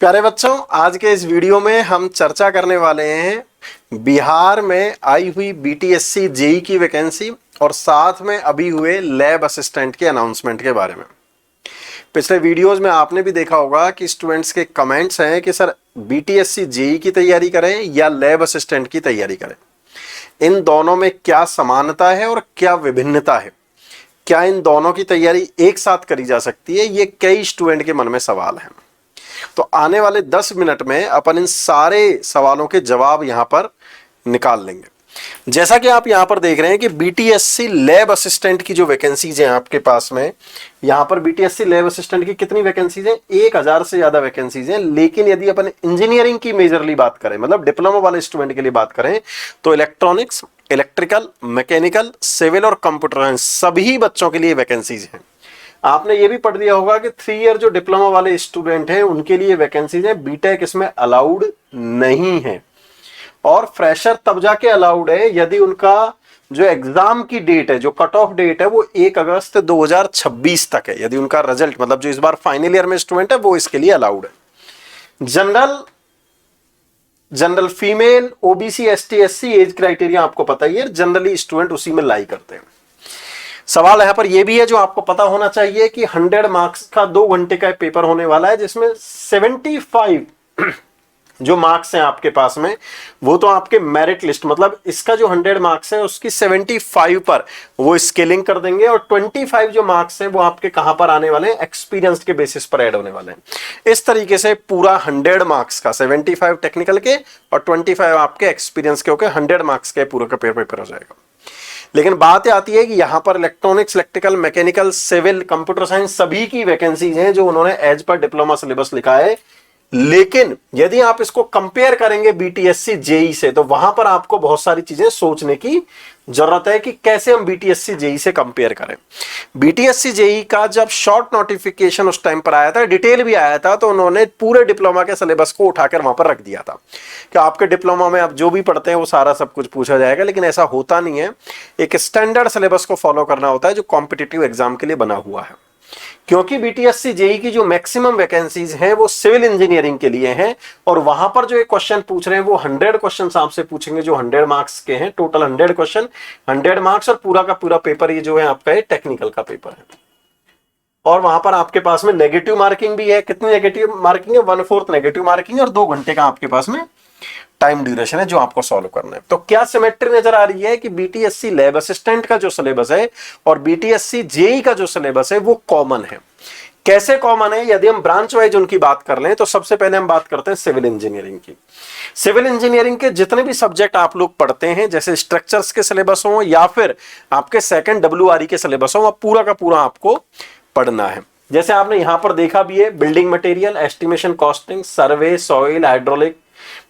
प्यारे बच्चों, आज के इस वीडियो में हम चर्चा करने वाले हैं बिहार में आई हुई बीटीएससी जेई की वैकेंसी और साथ में अभी हुए लैब असिस्टेंट के अनाउंसमेंट के बारे में। पिछले वीडियोस में आपने भी देखा होगा कि स्टूडेंट्स के कमेंट्स हैं कि सर बीटीएससी जेई की तैयारी करें या लैब असिस्टेंट की तैयारी करें, इन दोनों में क्या समानता है और क्या विभिन्नता है, क्या इन दोनों की तैयारी एक साथ करी जा सकती है, ये कई स्टूडेंट के मन में सवाल हैं। तो आने वाले 10 मिनट में अपन इन सारे सवालों के जवाब यहां पर निकाल लेंगे। जैसा कि आप यहां पर देख रहे हैं कि बीटीएससी लैब असिस्टेंट की जो वैकेंसीज हैं आपके पास में, यहां पर बीटीएससी लैब असिस्टेंट की कितनी वैकेंसीज हैं? 1000 से ज्यादा वैकेंसीज हैं। लेकिन यदि अपन इंजीनियरिंग की मेजरली बात करें, मतलब डिप्लोमा वाले स्टूडेंट के लिए बात करें, तो इलेक्ट्रॉनिक्स, इलेक्ट्रिकल, मैकेनिकल, सिविल और कंप्यूटर साइंस सभी बच्चों के लिए वैकेंसीज हैं। आपने ये भी पढ़ लिया होगा कि 3 ईयर जो डिप्लोमा वाले स्टूडेंट हैं उनके लिए वैकेंसीज है, बीटेक इसमें अलाउड नहीं है। और फ्रेशर तब जाके अलाउड है यदि उनका जो एग्जाम की डेट है, जो कट ऑफ डेट है, वो 1 अगस्त 2026 तक है। यदि उनका रिजल्ट, मतलब जो इस बार फाइनल ईयर में स्टूडेंट है, वो इसके लिए अलाउड है। General female, OBC, ST, SC age criteria आपको पता ही है, जनरली स्टूडेंट उसी में लाई करते हैं। सवाल यहां पर यह भी है जो आपको पता होना चाहिए कि 100 मार्क्स का 2 घंटे का पेपर होने वाला है, जिसमें 75 जो मार्क्स हैं आपके पास में, वो तो आपके मेरिट लिस्ट, मतलब इसका जो 100 मार्क्स है उसकी 75 पर वो स्केलिंग कर देंगे और 25 जो मार्क्स हैं वो आपके कहां पर आने वाले हैं? एक्सपीरियंस के बेसिस पर ऐड होने वाले हैं। इस तरीके से पूरा 100 मार्क्स का 75 टेक्निकल के और 25 आपके एक्सपीरियंस के होकर 100 मार्क्स के पूरा का पेपर हो जाएगा। लेकिन बात आती है कि यहां पर electronics, electrical, mechanical, civil, computer science सभी की वैकेंसीज हैं जो उन्होंने एज पर डिप्लोमा सिलेबस लिखा है। लेकिन यदि आप इसको कंपेयर करेंगे बीटीएससी जेई से, तो वहां पर आपको बहुत सारी चीजें सोचने की जरूरत है कि कैसे हम बीटीएससी जेई से कंपेयर करें। बीटीएससी जेई का जब शॉर्ट नोटिफिकेशन उस टाइम पर आया था, डिटेल भी आया था, तो उन्होंने पूरे डिप्लोमा के सिलेबस को उठाकर वहां पर रख दिया था कि आपके डिप्लोमा में आप जो भी पढ़ते हैं वो सारा सब कुछ पूछा जाएगा। लेकिन ऐसा होता नहीं है। एक स्टैंडर्ड सिलेबस को फॉलो करना होता है जो कॉम्पिटिटिव एग्जाम के लिए बना हुआ है। क्योंकि बीटीएससी जेई की जो मैक्सिमम वैकेंसीज हैं वो सिविल इंजीनियरिंग के लिए हैं, और वहां पर जो एक क्वेश्चन पूछ रहे हैं वो 100 क्वेश्चन आपसे पूछेंगे जो 100 मार्क्स के हैं। टोटल 100 क्वेश्चन, 100 मार्क्स, और पूरा का पूरा पेपर ये जो है आपका टेक्निकल का पेपर है। और वहां पर आपके पास में नेगेटिव मार्किंग भी है। कितनी नेगेटिव मार्किंग है? 1/4 नेगेटिव मार्किंग, और 2 घंटे का आपके पास में टाइम ड्यूरेशन है जो आपको सॉल्व करना है। तो क्या सिमेट्री नजर आ रही है कि बीटीएससी लैब असिस्टेंट का जो सिलेबस है और बीटीएससी जेई का जो सिलेबस है वो कॉमन है। कैसे कॉमन है? यदि हम ब्रांच वाइज उनकी बात कर लें तो सबसे पहले हम बात करते हैं सिविल इंजीनियरिंग की। सिविल इंजीनियरिंग के जितने भी सब्जेक्ट आप लोग पढ़ते हैं, जैसे स्ट्रक्चर्स के सिलेबस हो या फिर आपके सेकंड डब्ल्यूआरई के सिलेबस हो, पूरा का पूरा आपको पढ़ना है। जैसे आपने यहां पर देखा भी है, बिल्डिंग मटेरियल, एस्टिमेशन, कॉस्टिंग, सर्वे, सॉइल, हाइड्रोलिक,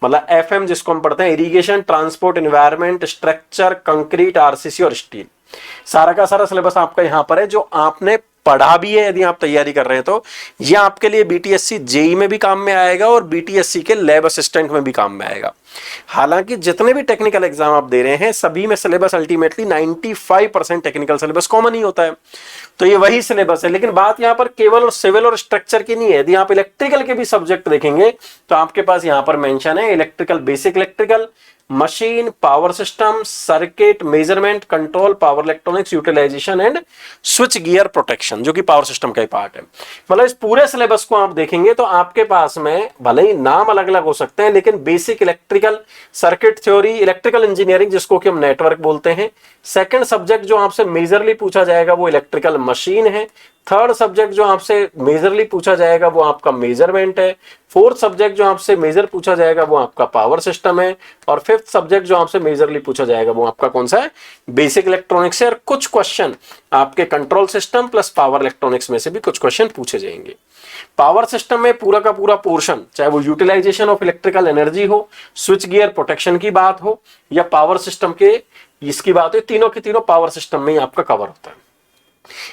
मतलब एफएम जिसको हम पढ़ते हैं, irrigation, transport, environment, structure, concrete, RCC और स्टील, सारा का सारा सिलेबस आपका यहां पर है जो आपने पढ़ा भी है। यदि आप तैयारी कर रहे हैं तो यह आपके लिए बीटीएससी जेई में भी काम में आएगा और बीटीएससी के लैब असिस्टेंट में भी काम में आएगा। हालांकि जितने भी टेक्निकल एग्जाम आप दे रहे हैं सभी में syllabus ultimately 95% technical syllabus common ही होता है, तो ये वही सिलेबस है। लेकिन बात यहां पर केवल और सिविल और स्ट्रक्चर की नहीं है। यदि आप इलेक्ट्रिकल के भी सब्जेक्ट देखेंगे तो आपके पास यहां पर मेंशन है electrical, basic electrical, machine, power system, circuit, measurement, control, power electronics, utilisation and switch gear protection, जो कि पावर सिस्टम का ही पार्ट है। मतलब इस पूरे सिलेबस को आप देखेंगे तो आपके पास में भले ही नाम अलग अलग हो सकते हैं, लेकिन basic electrical, circuit theory, electrical engineering जिसको कि हम नेटवर्क बोलते हैं, सेकंड सब्जेक्ट जो आपसे मेजरली पूछा जाएगा वो इलेक्ट्रिकल मशीन है, थर्ड सब्जेक्ट जो आपसे मेजरली पूछा जाएगा वो आपका मेजरमेंट है, फोर्थ सब्जेक्ट जो आपसे मेजर पूछा जाएगा वो आपका पावर सिस्टम है, और फिफ्थ सब्जेक्ट जो आपसे मेजरली पूछा जाएगा वो आपका कौन सा है? बेसिक इलेक्ट्रॉनिक्स है। और कुछ क्वेश्चन आपके control system plus power electronics में से भी कुछ क्वेश्चन पूछे जाएंगे। पावर सिस्टम में पूरा का पूरा पोर्शन, चाहे वो यूटिलाइजेशन ऑफ इलेक्ट्रिकल एनर्जी हो, स्विच गियर प्रोटेक्शन की बात हो या पावर सिस्टम के इसकी बात हो, तीनों के तीनों पावर सिस्टम में ही आपका कवर होता है।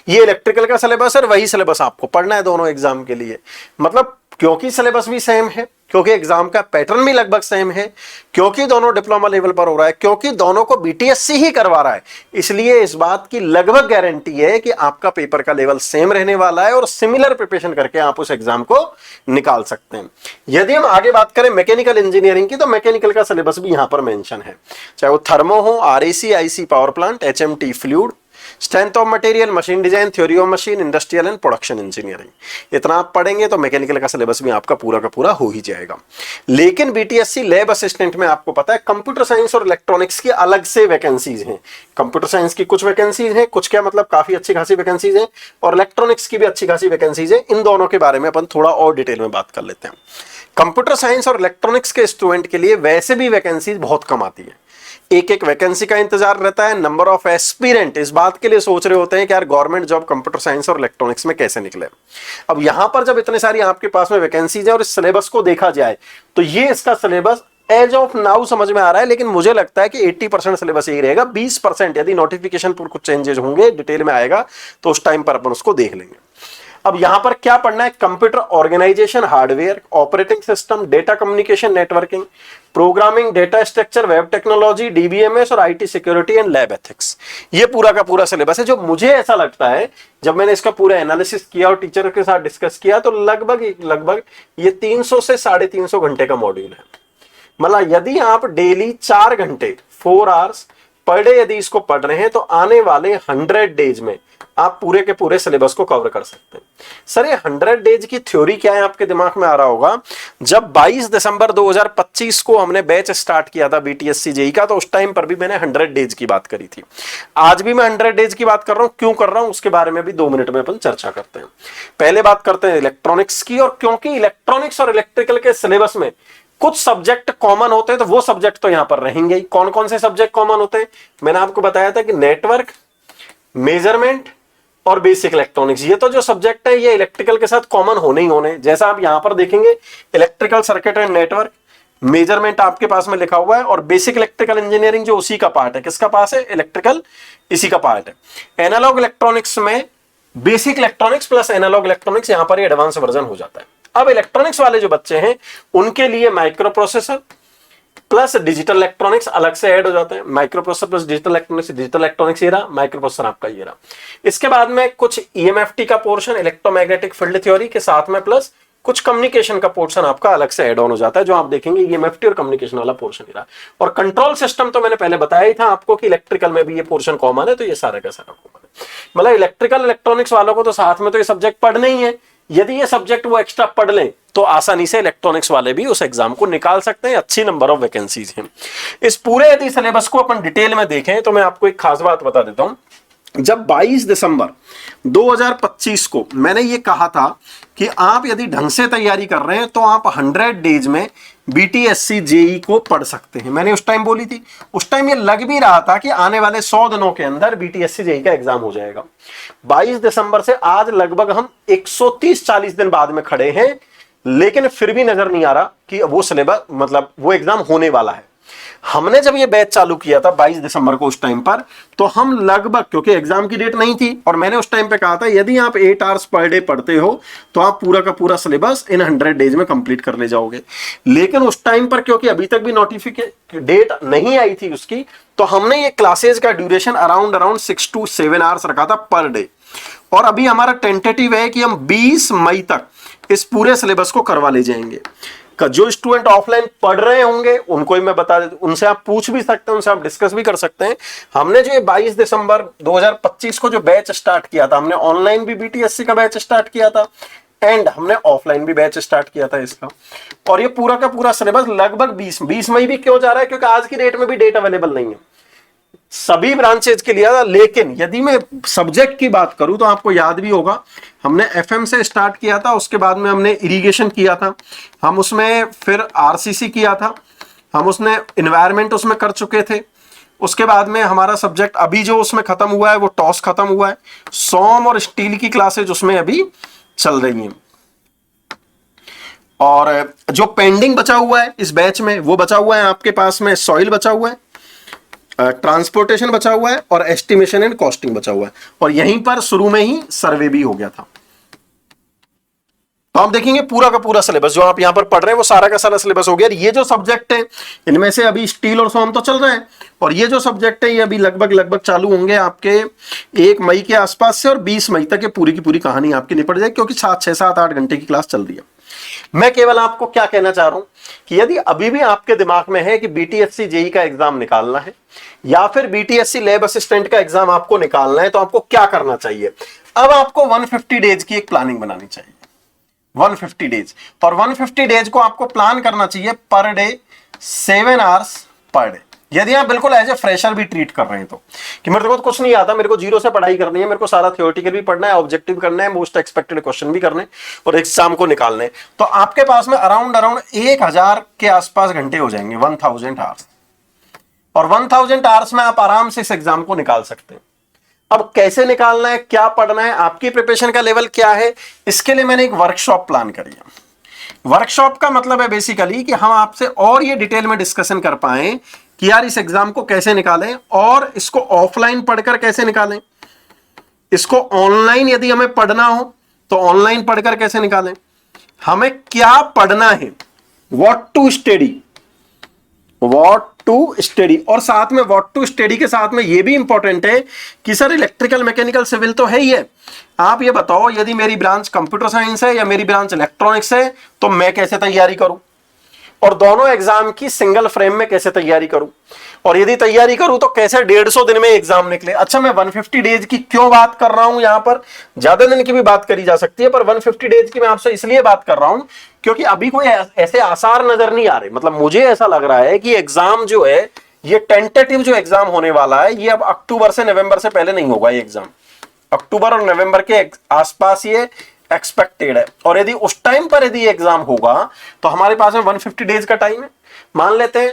ये इलेक्ट्रिकल का सिलेबस है, वही सिलेबस आपको पढ़ना है दोनों एग्जाम के लिए। मतलब क्योंकि सिलेबस भी सेम है, क्योंकि एग्जाम का पैटर्न भी लगभग सेम है, क्योंकि दोनों डिप्लोमा लेवल पर हो रहा है, क्योंकि दोनों को बीटीएससी ही करवा रहा है, इसलिए इस बात की लगभग गारंटी है कि आपका पेपर का लेवल सेम रहने वाला है और सिमिलर प्रिपरेशन करके आप उस एग्जाम को निकाल सकते हैं। यदि हम आगे बात करें मैकेनिकल इंजीनियरिंग की, तो मैकेनिकल का सिलेबस भी यहां पर मेंशन है, चाहे वो थर्मो हो, RAC, IC power plant, HMT fluid, strength of material, machine design, theory of machine, industrial and production engineering. इतना आप पढ़ेंगे तो मैकेनिकल का सिलेबस भी आपका पूरा का पूरा हो ही जाएगा। लेकिन बीटीएससी लैब असिस्टेंट में आपको पता है कंप्यूटर साइंस और इलेक्ट्रॉनिक्स की अलग से वैकेंसीज हैं। कंप्यूटर साइंस की कुछ वैकेंसीज हैं, कुछ क्या मतलब काफी अच्छी खासी वैकेंसीज हैं, और इलेक्ट्रॉनिक्स की भी अच्छी खासी वैकेंसीज हैं। इन दोनों के बारे में अपन थोड़ा और डिटेल में बात कर लेते हैं। कंप्यूटर साइंस और इलेक्ट्रॉनिक्स के स्टूडेंट के लिए वैसे भी वैकेंसीज बहुत कम आती है, एक एक वैकेंसी का इंतजार रहता है। नंबर ऑफ एस्पिरेंट इस बात के लिए सोच रहे होते हैं कि यार गवर्नमेंट जॉब कंप्यूटर साइंस और इलेक्ट्रॉनिक्स में कैसे निकले। अब यहां पर जब इतने सारी आपके पास में वैकेंसीज है और इस सिलेबस को देखा जाए तो ये इसका सिलेबस एज ऑफ नाउ समझ में आ रहा है, लेकिन मुझे लगता है कि 80% सिलेबस यही रहेगा, 20% यदि नोटिफिकेशन पर कुछ चेंजेस होंगे, डिटेल में आएगा तो उस टाइम पर अपन उसको देख लेंगे। अब यहां पर क्या पढ़ना है? Computer organization, hardware, operating system, data communication networking, programming, data structure, web technology, DBMS और IT security and lab ethics. ये पूरा का पूरा सिलेबस है। जो मुझे ऐसा लगता है जब मैंने इसका पूरा एनालिसिस किया और टीचर के साथ डिस्कस किया तो लगभग ये 300 से 350 घंटे का मॉड्यूल है। मतलब यदि आप डेली 4 घंटे 4 आवर्स पर डे यदि इसको पढ़ रहे हैं तो आने वाले 100 डेज में आप पूरे के पूरे सिलेबस को कवर कर सकते हैं। सर ये 100 डेज की थ्योरी क्या है आपके दिमाग में आ रहा होगा। जब 22 दिसंबर 2025 को हमने बैच स्टार्ट किया था बीटीएससी जेई का, तो उस टाइम पर भी मैंने 100 डेज की बात करी थी। आज भी मैं 100 डेज की बात कर रहा हूं, क्यों कर रहा हूं उसके बारे में भी 2 मिनट में अपन चर्चा करते हैं। पहले बात करते हैं इलेक्ट्रॉनिक्स की, और क्योंकि इलेक्ट्रॉनिक्स और इलेक्ट्रिकल के सिलेबस में कुछ सब्जेक्ट कॉमन होते हैं तो वो सब्जेक्ट तो यहां पर रहेंगे ही। कौन कौन से सब्जेक्ट कॉमन होते हैं? मैंने आपको बताया था कि नेटवर्क, मेजरमेंट और बेसिक इलेक्ट्रॉनिक्स, ये तो जो सब्जेक्ट है ये इलेक्ट्रिकल के साथ कॉमन होने ही होने। जैसा आप यहां पर देखेंगे electrical circuit and network, measurement आपके पास में लिखा हुआ है, और बेसिक इलेक्ट्रिकल इंजीनियरिंग जो उसी का पार्ट है। किसका पास है? इलेक्ट्रिकल, इसी का पार्ट है। एनालॉग इलेक्ट्रॉनिक्स में basic electronics plus analogue electronics, यहां पर एडवांस वर्जन हो जाता है। अब इलेक्ट्रॉनिक्स वाले जो बच्चे हैं उनके लिए micro processor plus digital electronics अलग से ऐड हो जाते हैं। Micro processor plus digital electronics ये रहा, माइक्रो प्रोसेसर आपका ये रहा। इसके बाद में कुछ ईएमएफटी का पोर्शन, इलेक्ट्रोमैग्नेटिक फील्ड थ्योरी के साथ में, प्लस कुछ कम्युनिकेशन का पोर्शन आपका अलग से ऐड ऑन हो जाता है, जो आप देखेंगे ईएमएफटी और कम्युनिकेशन वाला पोर्शन ही रहा। और कंट्रोल सिस्टम तो मैंने पहले बताया ही था आपको कि इलेक्ट्रिकल में भी ये पोर्शन कॉमन है, तो ये सारा का सारा कॉमन है। मतलब इलेक्ट्रिकल इलेक्ट्रॉनिक्स वालों को तो साथ में तो ये सब्जेक्ट पढ़ने ही है। यदि ये सब्जेक्ट वो एक्स्ट्रा पढ़ लें तो आसानी से इलेक्ट्रॉनिक्स वाले भी उस एग्जाम को निकाल सकते हैं। अच्छी नंबर ऑफ वैकेंसीज हैं। इस पूरे यदि सिलेबस को अपन डिटेल में देखें तो मैं आपको एक खास बात बता देता हूं। जब 22 दिसंबर 2025 को मैंने ये कहा था कि आप यदि ढंग से तैयारी कर रहे हैं तो आप 100 डेज में बीटीएससी जेई को पढ़ सकते हैं, मैंने उस टाइम बोली थी। उस टाइम ये लग भी रहा था कि आने वाले 100 दिनों के अंदर बीटीएससी जेई का एग्जाम हो जाएगा। 22 दिसंबर से आज लगभग हम 130-40 दिन बाद में खड़े हैं, लेकिन फिर भी नजर नहीं आ रहा कि वो सिलेबस मतलब वो एग्जाम होने वाला है। हमने जब ये बैच चालू किया था 22 दिसंबर को, उस टाइम पर तो हम लगभग, क्योंकि एग्जाम की डेट नहीं थी, और मैंने उस टाइम पे कहा था यदि आप 8 आवर्स पर डे पढ़ते हो तो आप पूरा का पूरा सिलेबस इन 100 डेज में कंप्लीट कर ले जाओगे। लेकिन उस टाइम पर क्योंकि अभी तक भी नोटिफिकेशन डेट नहीं आई थी उसकी, तो हमने ये क्लासेज का ड्यूरेशन अराउंड 6 to 7 आवर्स रखा था पर डे। और अभी हमारा टेंटेटिव है कि हम 20 मई तक इस पूरे सिलेबस को करवा ले जाएंगे। जो स्टूडेंट ऑफलाइन पढ़ रहे होंगे उनको ही मैं बता देता हूं, उनसे आप पूछ भी सकते हैं, उनसे आप डिस्कस भी कर सकते हैं। हमने जो 22 दिसंबर 2025 को जो बैच स्टार्ट किया था, हमने ऑनलाइन भी बीटीएससी का बैच स्टार्ट किया था एंड हमने ऑफलाइन भी बैच स्टार्ट किया था इसका। और ये पूरा का पूरा सिलेबस लगभग 20 मई भी क्यों जा रहा है? क्योंकि आज की डेट में भी डेट अवेलेबल नहीं है सभी ब्रांचेज के लिए। लेकिन यदि मैं सब्जेक्ट की बात करूं तो आपको याद भी होगा हमने एफएम से स्टार्ट किया था, उसके बाद में हमने इरिगेशन किया था, हम उसमें फिर आरसीसी किया था, हम उसने एनवायरनमेंट उसमें कर चुके थे। उसके बाद में हमारा सब्जेक्ट अभी जो उसमें खत्म हुआ है वो टॉस खत्म हुआ है। सोम और स्टील की क्लासेज उसमें अभी चल रही हैं। और जो पेंडिंग बचा हुआ है इस बैच में वो बचा हुआ है आपके पास में सॉइल बचा हुआ है, ट्रांसपोर्टेशन बचा हुआ है और एस्टिमेशन एंड कॉस्टिंग बचा हुआ है। और यहीं पर शुरू में ही सर्वे भी हो गया था। तो हम देखेंगे पूरा का पूरा सिलेबस जो आप यहां पर पढ़ रहे हैं वो सारा का सारा सिलेबस हो गया। ये जो सब्जेक्ट है इनमें से अभी स्टील और सोम तो चल रहे हैं, और ये जो सब्जेक्ट है ये अभी लगभग चालू होंगे आपके 1 मई के आसपास से, और 20 मई तक ये पूरी की पूरी कहानी आपकी निपट जाएगी, क्योंकि 6-7-8 घंटे की क्लास चल रही है। मैं केवल आपको क्या कहना चाह रहा हूं कि यदि अभी भी आपके दिमाग में है कि बीटीएससी जेई का एग्जाम निकालना है या फिर बीटीएससी लैब असिस्टेंट का एग्जाम आपको निकालना है, तो आपको क्या करना चाहिए? अब आपको 150 डेज की एक प्लानिंग बनानी चाहिए, 150 डेज। और 150 डेज को आपको प्लान करना चाहिए per day 7 hours per day. यदि आप बिल्कुल एज ए फ्रेशर भी ट्रीट कर रहे हैं तो, कि मेरे को तो कुछ नहीं आता, मेरे को जीरो से पढ़ाई करनी है, मेरे को सारा थ्योरेटिकल भी पढ़ना है, ऑब्जेक्टिव करना है, मोस्ट एक्सपेक्टेड क्वेश्चन भी करने और एग्जाम को निकालने, तो आपके पास में अराउंड 1000 के आसपास घंटे हो जाएंगे, 1000 आवर्स। और 1000 आवर्स में आप आराम से इस एग्जाम को निकाल सकते हैं। अब कैसे निकालना है, क्या पढ़ना है, आपकी प्रिपरेशन का लेवल क्या है, इसके लिए मैंने एक वर्कशॉप प्लान करी है। वर्कशॉप का मतलब है बेसिकली कि हम आपसे और ये डिटेल में डिस्कशन कर पाए कि यार इस एग्जाम को कैसे निकालें, और इसको ऑफलाइन पढ़कर कैसे निकालें, इसको ऑनलाइन यदि हमें पढ़ना हो तो ऑनलाइन पढ़कर कैसे निकालें, हमें क्या पढ़ना है, what to study, what to study. और साथ में व्हाट टू स्टडी के साथ में यह भी इंपॉर्टेंट है कि सर इलेक्ट्रिकल, मैकेनिकल, सिविल तो है ही है, आप ये बताओ यदि मेरी ब्रांच कंप्यूटर साइंस है या मेरी ब्रांच इलेक्ट्रॉनिक्स है तो मैं कैसे तैयारी करूं, और दोनों एग्जाम की सिंगल फ्रेम में कैसे तैयारी करूं, और यदि तैयारी करूं तो कैसे 150 दिन में एग्जाम निकले। अच्छा, मैं 150 डेज की क्यों बात कर रहा हूं, यहां पर ज्यादा दिन की भी बात करी जा सकती है, पर 150 डेज की मैं आपसे इसलिए बात कर रहा हूं क्योंकि अभी कोई ऐसे आसार नजर नहीं आ रहे। मतलब मुझे ऐसा लग रहा है कि एग्जाम जो है ये टेंटेटिव जो एग्जाम होने वाला है ये अब अक्टूबर से नवंबर से पहले नहीं होगा। ये एग्जाम अक्टूबर और नवंबर के आसपास ये एक्सपेक्टेड है, और यदि उस टाइम पर यदि एग्जाम होगा तो हमारे पास में 150 डेज का टाइम है। मान लेते हैं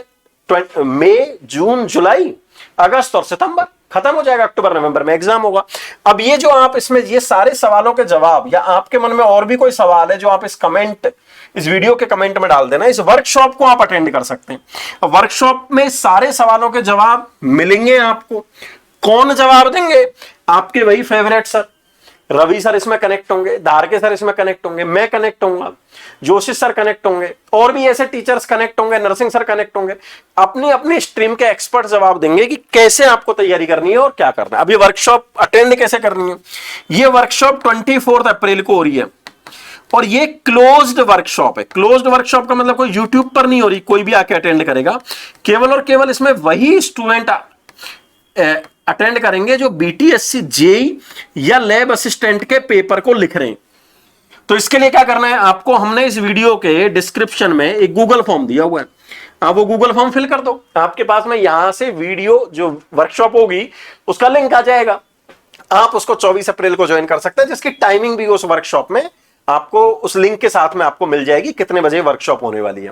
मई, जून, जुलाई, अगस्त और सितंबर खत्म हो जाएगा, अक्टूबर नवंबर में एग्जाम होगा। अब ये जो आप इसमें ये सारे सवालों के जवाब, या आपके मन में और भी कोई सवाल है जो आप इस वीडियो के कमेंट में डाल देना। इस वर्कशॉप को आप अटेंड कर सकते हैं। वर्कशॉप में सारे सवालों के जवाब मिलेंगे आपको। कौन जवाब देंगे? आपके वही फेवरेट सर, रवि सर इसमें कनेक्ट होंगे, धारके सर इसमें कनेक्ट होंगे, मैं कनेक्ट होऊंगा, जोशी सर कनेक्ट होंगे, और भी ऐसे टीचर्स कनेक्ट होंगे, नरसिंह सर कनेक्ट होंगे। अपनी अपनी स्ट्रीम के एक्सपर्ट जवाब देंगे कि कैसे आपको तैयारी करनी है और क्या करना है। अब ये वर्कशॉप अटेंड कैसे करनी है? ये वर्कशॉप 24 अप्रैल को हो रही है, और ये क्लोज्ड वर्कशॉप है। क्लोज्ड वर्कशॉप का मतलब कोई यूट्यूब पर नहीं हो रही, कोई भी आके अटेंड करेगा। केवल और केवल इसमें वही स्टूडेंट अटेंड करेंगे जो बीटीएससी जेई या लैब असिस्टेंट के पेपर को लिख रहे हैं। तो इसके लिए क्या करना है आपको, हमने इस वीडियो के डिस्क्रिप्शन में एक गूगल फॉर्म दिया हुआ है, आप वो गूगल फॉर्म फिल कर दो। आपके पास में यहां से वीडियो जो वर्कशॉप होगी उसका लिंक आ जाएगा, आप उसको 24 अप्रैल को ज्वाइन कर सकते हैं, जिसकी टाइमिंग भी उस वर्कशॉप में आपको उस लिंक के साथ में आपको मिल जाएगी कितने बजे वर्कशॉप होने वाली है।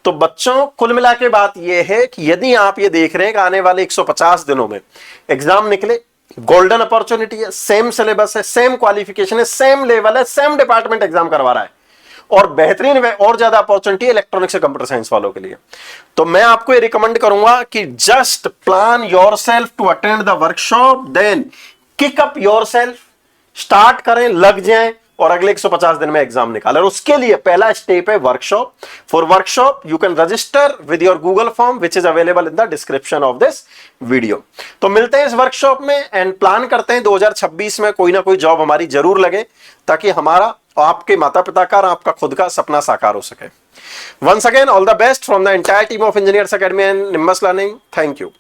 तो बच्चों, कुल मिला के बात यह है कि यदि आप ये देख रहे हैं कि आने वाले 150 दिनों में एग्जाम निकले, गोल्डन अपॉर्चुनिटी है, सेम सिलेबस है, सेम क्वालिफिकेशन है, सेम लेवल है, सेम डिपार्टमेंट एग्जाम करवा रहा है, और बेहतरीन और ज्यादा अपॉर्चुनिटी है इलेक्ट्रॉनिक्स और कंप्यूटर साइंस वालों के लिए। तो मैं आपको ये रिकमेंड करूंगा कि just plan yourself to attend the workshop, then kick up yourself, start करें, लग जाएं, और अगले 150 दिन में एग्जाम निकालें। और उसके लिए पहला स्टेप है workshop. For workshop you can register with your Google form which is available in the description of this video. तो मिलते हैं इस वर्कशॉप में, एंड प्लान करते हैं 2026 में कोई ना कोई जॉब हमारी जरूर लगे, ताकि हमारा, आपके माता पिता का और आपका खुद का सपना साकार हो सके। Once again all the best from the entire team of Engineers Academy and Nimbus Learning. Thank you.